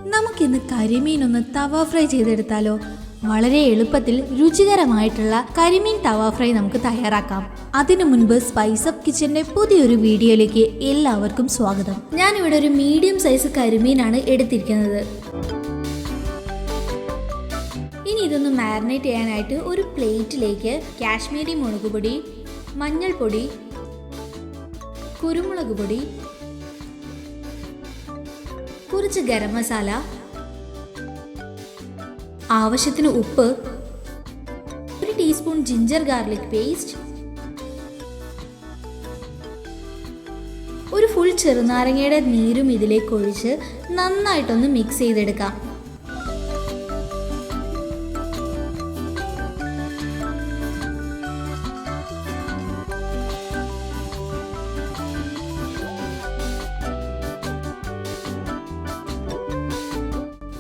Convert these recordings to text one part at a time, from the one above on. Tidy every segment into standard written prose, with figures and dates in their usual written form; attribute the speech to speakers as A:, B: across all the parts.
A: നമുക്കിന്ന് കരിമീൻ ഒന്ന് തവ ഫ്രൈ ചെയ്തെടുത്താലോ? വളരെ എളുപ്പത്തിൽ രുചികരമായിട്ടുള്ള കരിമീൻ തവ ഫ്രൈ നമുക്ക് തയ്യാറാക്കാം. അതിനു മുൻപ് സ്പൈസ് അപ്പ് കിച്ചന്റെ പുതിയൊരു വീഡിയോയിലേക്ക് എല്ലാവർക്കും സ്വാഗതം. ഞാനിവിടെ ഒരു മീഡിയം സൈസ് കരിമീനാണ് എടുത്തിരിക്കുന്നത്. ഇനി ഇതൊന്ന് മാരിനേറ്റ് ചെയ്യാനായിട്ട് ഒരു പ്ലേറ്റിലേക്ക് കാശ്മീരി മുളക് പൊടി, മഞ്ഞൾപ്പൊടി, കുരുമുളക് പൊടി, കുറച്ച് ഗരം മസാല, ആവശ്യത്തിന് ഉപ്പ്, ഒരു ടീസ്പൂൺ ജിഞ്ചർ ഗാർലിക് പേസ്റ്റ്, ഒരു ഫുൾ ചെറുനാരങ്ങയുടെ നീരും ഇതിലേക്ക് ഒഴിച്ച് നന്നായിട്ടൊന്ന് മിക്സ് ചെയ്തെടുക്കാം.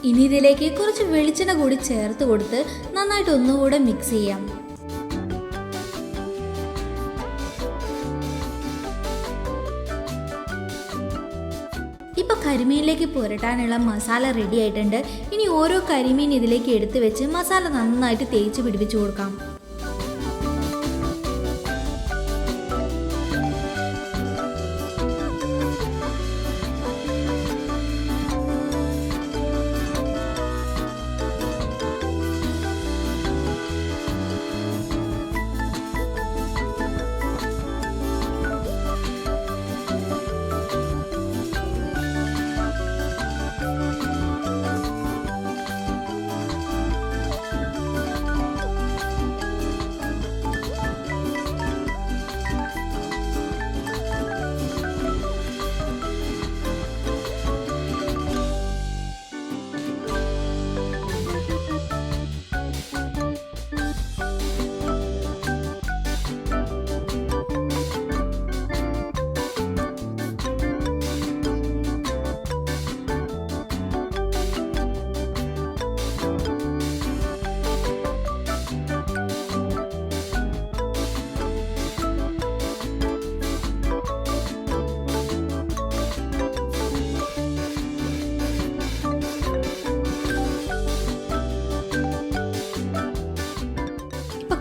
A: ഇനി ഇതിലേക്ക് കുറച്ച് വെളിച്ചെണ്ണ കൂടി ചേർത്ത് കൊടുത്ത് നന്നായിട്ട് ഒന്നുകൂടെ മിക്സ് ചെയ്യാം. ഇപ്പൊ കരിമീനിലേക്ക് പുരട്ടാനുള്ള മസാല റെഡി ആയിട്ടുണ്ട്. ഇനി ഓരോ കരിമീൻ ഇതിലേക്ക് എടുത്ത് വെച്ച് മസാല നന്നായിട്ട് തേച്ച് പിടിപ്പിച്ചു കൊടുക്കാം.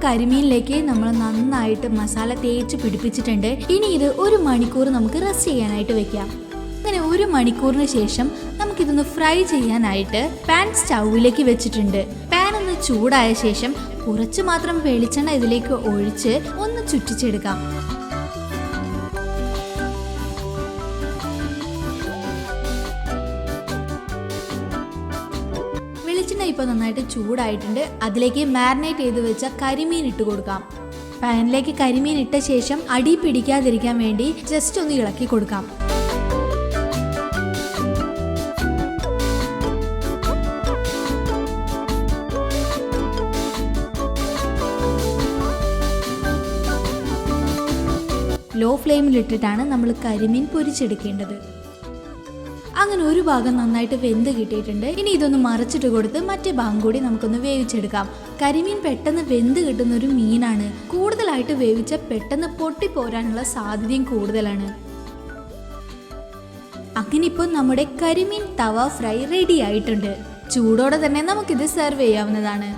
A: കരിമീനിലേക്ക് നമ്മൾ നന്നായിട്ട് മസാല തേച്ച് പിടിപ്പിച്ചിട്ടുണ്ട്. ഇനി ഇത് 1 മണിക്കൂർ നമുക്ക് റെസ്റ്റ് ചെയ്യാനായിട്ട് വെക്കാം. അങ്ങനെ 1 മണിക്കൂറിന് ശേഷം നമുക്കിതൊന്ന് ഫ്രൈ ചെയ്യാനായിട്ട് പാൻ സ്റ്റൗവിലേക്ക് വെച്ചിട്ടുണ്ട്. പാൻ ഒന്ന് ചൂടായ ശേഷം കുറച്ച് മാത്രം വെളിച്ചെണ്ണ ഇതിലേക്ക് ഒഴിച്ച് ഒന്ന് ചുറ്റിച്ചെടുക്കാം. വെളിച്ചെണ്ണ ഇപ്പോൾ നന്നായിട്ട് ചൂടായിട്ടുണ്ട്. അതിലേക്ക് മാരിനേറ്റ് ചെയ്ത് വെച്ച കരിമീൻ ഇട്ട് കൊടുക്കാം. പാനിലേക്ക് കരിമീൻ ഇട്ട ശേഷം അടി പിടിക്കാതിരിക്കാൻ വേണ്ടി ജസ്റ്റ് ഒന്ന് ഇളക്കി കൊടുക്കാം. ലോ ഫ്ലെയിമിലിട്ടിട്ടാണ് നമ്മൾ കരിമീൻ പൊരിച്ചെടുക്കേണ്ടത്. അങ്ങനെ ഒരു ഭാഗം നന്നായിട്ട് വെന്ത് കിട്ടിയിട്ടുണ്ട്. ഇനി ഇതൊന്ന് മറിച്ചിട്ട് കൊടുത്ത് മറ്റേ ഭാഗം കൂടി നമുക്കൊന്ന് വേവിച്ചെടുക്കാം. കരിമീൻ പെട്ടെന്ന് വെന്ത് കിട്ടുന്ന ഒരു മീനാണ്. കൂടുതലായിട്ട് വേവിച്ച പെട്ടെന്ന് പൊട്ടിപ്പോരാനുള്ള സാധ്യതയും കൂടുതലാണ്. അങ്ങനെ ഇപ്പോൾ നമ്മുടെ കരിമീൻ തവ ഫ്രൈ റെഡി ആയിട്ടുണ്ട്. ചൂടോടെ തന്നെ നമുക്കിത് സെർവ് ചെയ്യാവുന്നതാണ്.